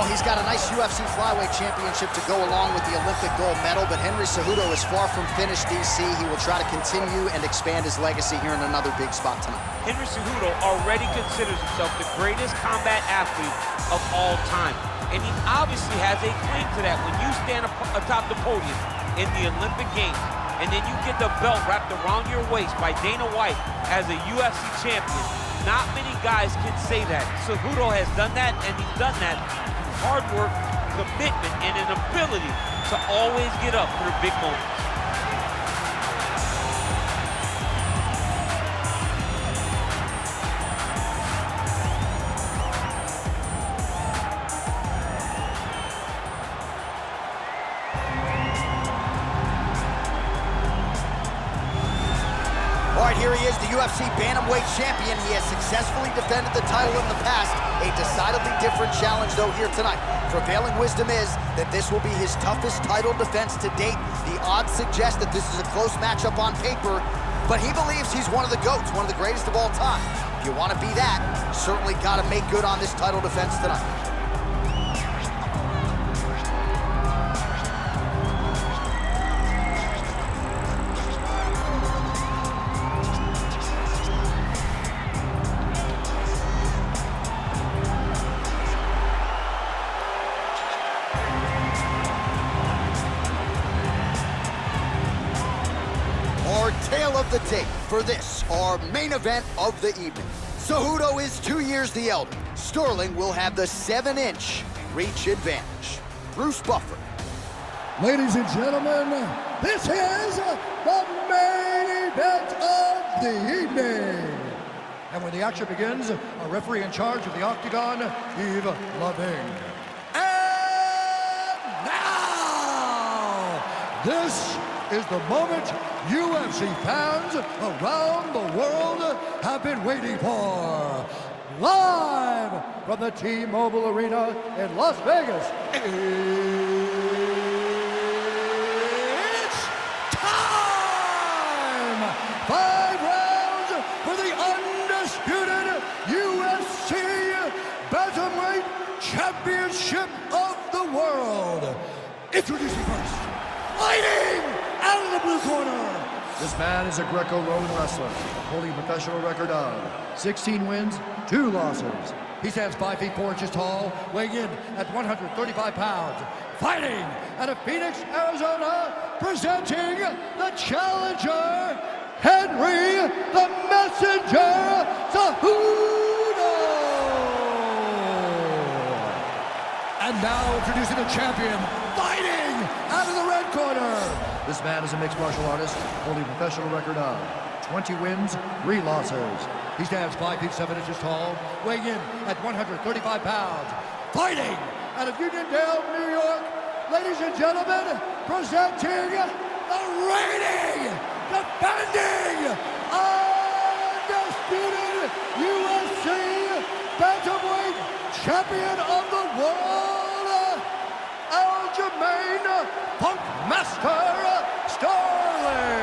he's got a nice UFC flyweight championship to go along with the Olympic gold medal, but Genri Sehuddo is far from finished, DC. He will try to continue and expand his legacy here in another big spot tonight. Genri Sehuddo already considers himself the greatest combat athlete of all time. And he obviously has a claim to that when you stand atop the podium in the Olympic Games, and then you get the belt wrapped around your waist by Dana White as a UFC champion. Not many guys can say that. Sehuddo has done that, and he's done that through hard work, commitment, and an ability to always get up for the big moments. All right, here he is, the UFC bantamweight champion. He has successfully defended the title in the past. A decidedly different challenge, though, here tonight. Prevailing wisdom is that this will be his toughest title defense to date. The odds suggest that this is a close matchup on paper, but he believes he's one of the GOATs, one of the greatest of all time. If you want to be that, certainly got to make good on this title defense tonight. Our tale of the tape for this, our main event of the evening. Sehuddo is 2 years the elder. Sterling will have the 7-inch reach advantage. Bruce Buffer. Ladies and gentlemen, this is the main event of the evening. And when the action begins, our referee in charge of the Octagon, Yves Loving. And now, this is the moment UFC fans around the world have been waiting for. Live from the T-Mobile Arena in Las Vegas, it's time! 5 rounds for the undisputed UFC Bantamweight Championship of the world. Introducing first, fighting out of the blue corner. This man is a Greco-Roman wrestler, holding a professional record of 16 wins, 2 losses. He stands 5 feet 4 inches tall, weighing in at 135 pounds. Fighting out of Phoenix, Arizona, presenting the challenger, Genri the Messenger Sehuddo. And now introducing the champion, fighting out of the red corner. This man is a mixed martial artist, holding a professional record of 20 wins, 3 losses. He stands 5 feet 7 inches tall, weighing in at 135 pounds. Fighting out of Uniondale, New York, ladies and gentlemen, presenting the reigning, defending, undisputed UFC Bantamweight Champion of the World, Alджamэйn Punkmaster Stерлинг.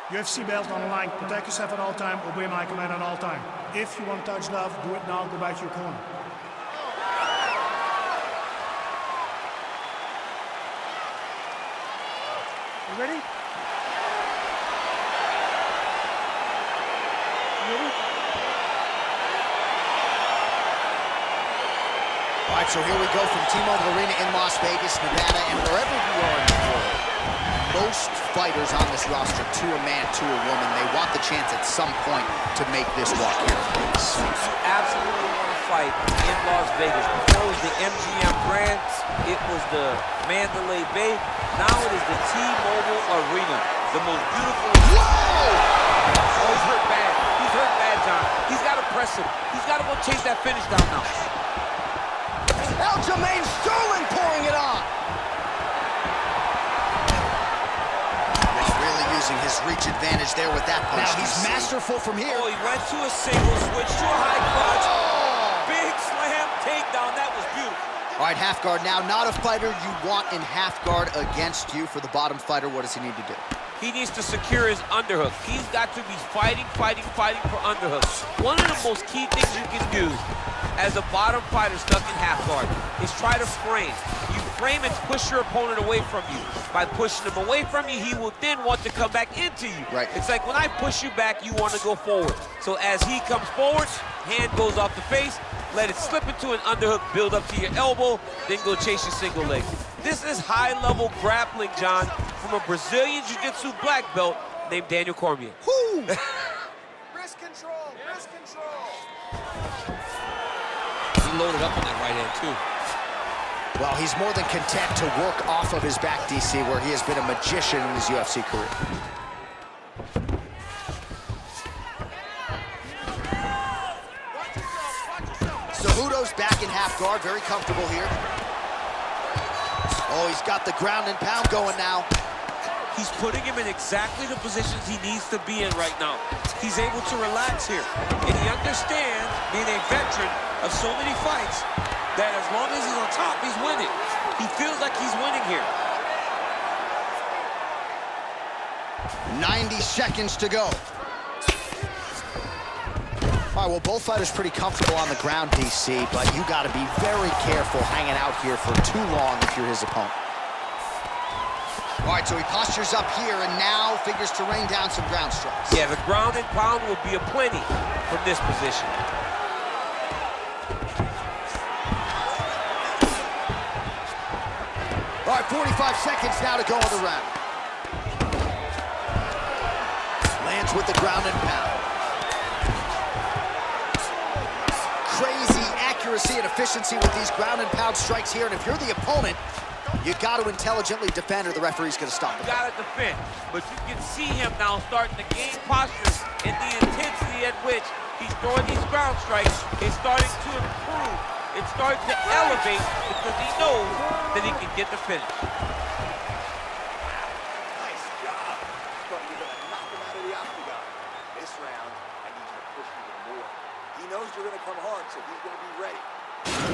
UFC belt on the line. Protect yourself at all time. Obey my command at all time. If you want to touch love, do it now. Go back to your corner. You ready? All right, so here we go from T-Mobile Arena in Las Vegas, Nevada, and wherever you are in the world, most fighters on this roster, to a man, to a woman, they want the chance at some point to make this walk here. You absolutely want to fight in Las Vegas. Before it was the MGM Grand, it was the Mandalay Bay. Now it is the T-Mobile Arena, the most beautiful. Whoa! Oh, he's hurt bad. He's hurt bad, John. He's got to press him. He's got to go chase that finish down now. Alджamэйn Stерлинg pouring it on. He's really using his reach advantage there with that punch. Now he's masterful from here. Oh, he went to a single, switch to a high crotch. Oh! Big slam takedown. That was beautiful. All right, half guard now. Not a fighter you want in half guard against you. For the bottom fighter, what does he need to do? he needs to secure his underhook. He's got to be fighting for underhooks. One of the most key things you can do as a bottom fighter stuck in half guard is try to frame. You frame and push your opponent away from you. By pushing him away from you, he will then want to come back into you. Right. It's like when I push you back, you want to go forward. So as he comes forward, hand goes off the face, let it slip into an underhook, build up to your elbow, then go chase your single leg. This is high-level grappling, John, from a Brazilian Jiu-Jitsu black belt named Daniel Cormier. Whoo! Wrist control, wrist control. He loaded up on that right hand, too. Well, he's more than content to work off of his back, DC, where he has been a magician in his UFC career. Cejudo's back in half guard, very comfortable here. Oh, he's got the ground and pound going now. He's putting him in exactly the positions he needs to be in right now. He's able to relax here. And he understands, being a veteran of so many fights, that as long as he's on top, he's winning. He feels like he's winning here. 90 seconds to go. All right, well, both fighters pretty comfortable on the ground, DC, but you got to be very careful hanging out here for too long if you're his opponent. All right, so he postures up here and now figures to rain down some ground strikes. Yeah, the ground and pound will be aplenty from this position. All right, 45 seconds now to go in the round. Lands with the ground and pound. Crazy accuracy and efficiency with these ground and pound strikes here, and if you're the opponent, you got to intelligently defend or the referee's going to stop it. You got to defend, but you can see him now starting to gain posture, and the intensity at which he's throwing these ground strikes is starting to improve. It's starting to elevate because he knows that he can get the finish. Nice job. But you're going to knock him out of the octagon. This round, I need you to push even more. He knows you're going to come hard, so he's going to be ready.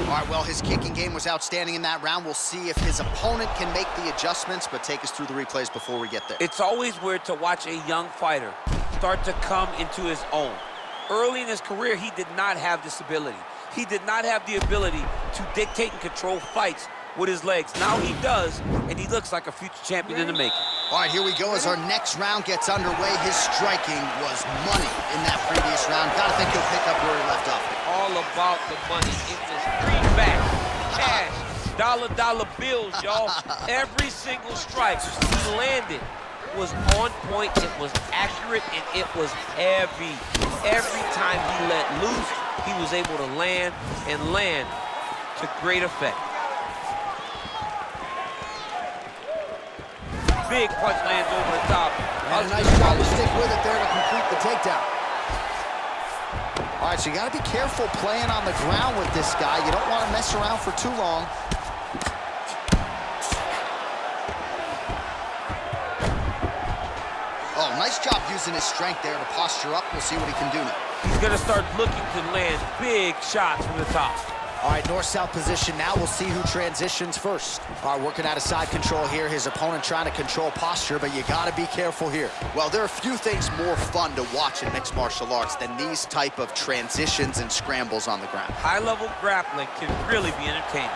All right, well, his kicking game was outstanding in that round. We'll see if his opponent can make the adjustments, but take us through the replays before we get there. It's always weird to watch a young fighter start to come into his own. Early in his career, he did not have this ability. He did not have the ability to dictate and control fights with his legs. Now he does, and he looks like a future champion in the making. All right, here we go as our next round gets underway. His striking was money in that previous round. Gotta think he'll pick up where he left off. All about the money. It was greenback, cash, dollar bills, y'all. Every single strike he landed was on point, it was accurate, and it was heavy. Every time he let loose, he was able to land to great effect. Big punch lands over the top. And a nice job to stick with it there to complete the takedown. All right, so you got to be careful playing on the ground with this guy. You don't want to mess around for too long. Oh, nice job using his strength there to posture up. We'll see what he can do now. He's going to start looking to land big shots from the top. All right, north-south position now. We'll see who transitions first. All right, working out of side control here. His opponent trying to control posture, but you got to be careful here. Well, there are a few things more fun to watch in mixed martial arts than these type of transitions and scrambles on the ground. High-level grappling can really be entertaining.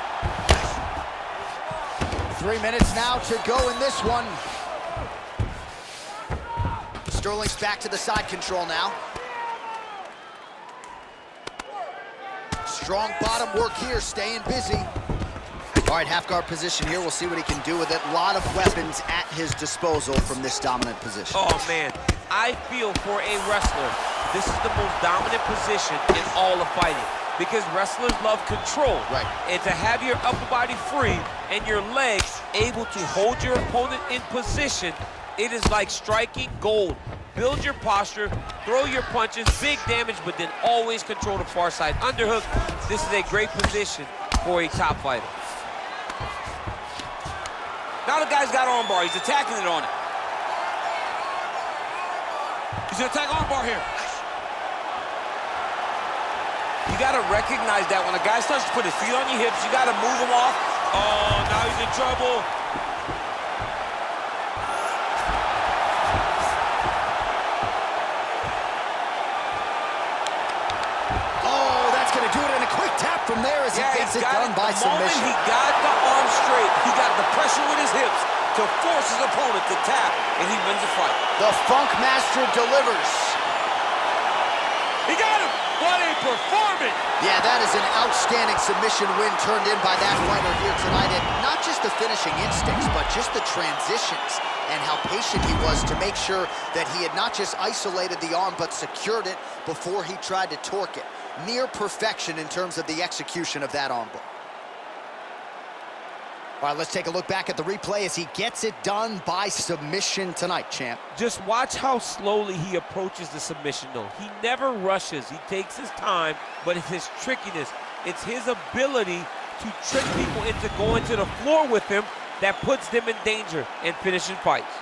3 minutes now to go in this one. Sterling's back to the side control now. Strong bottom work here, staying busy. All right, half guard position here. We'll see what he can do with it. A lot of weapons at his disposal from this dominant position. Oh, man. I feel for a wrestler, this is the most dominant position in all of fighting because wrestlers love control. Right. And to have your upper body free and your legs able to hold your opponent in position, it is like striking gold. Build your posture, throw your punches, big damage, but then always control the far side underhook. This is a great position for a top fighter. Now the guy's got armbar. He's attacking it on it. He's gonna attack armbar here. You gotta recognize that when a guy starts to put his feet on your hips, you gotta move him off. Oh, now he's in trouble. as he gets it done by submission. He got the arm straight. He got the pressure with his hips to force his opponent to tap, and he wins the fight. The Funk Master delivers. He got him! What a performance! Yeah, that is an outstanding submission win turned in by that fighter here tonight. And not just the finishing instincts, but just the transitions and how patient he was to make sure that he had not just isolated the arm, but secured it before he tried to torque it. Near perfection in terms of the execution of that armbar. All right, let's take a look back at the replay as he gets it done by submission tonight, champ. Just watch how slowly he approaches the submission, though. He never rushes. He takes his time, but it's his trickiness. It's his ability to trick people into going to the floor with him that puts them in danger and finishing fights.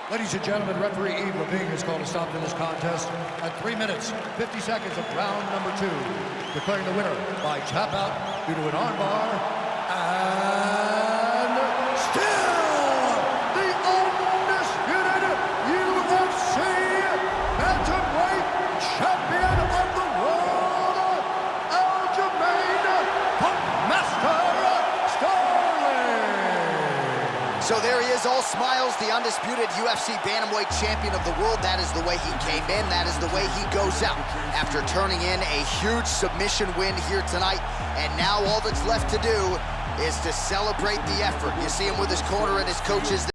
Ladies and gentlemen, referee Yves Levine has called a stop to this contest at 3 minutes, 50 seconds of round number 2, declaring the winner by tap out due to an armbar. And still the undisputed UFC bantamweight champion of the world, Alджамэйн Sterling. So there he is, all smiles, the undisputed UFC bantamweight champion of the world. That is the way he came in. That is the way he goes out after turning in a huge submission win here tonight. And now all that's left to do is to celebrate the effort. You see him with his corner and his coaches.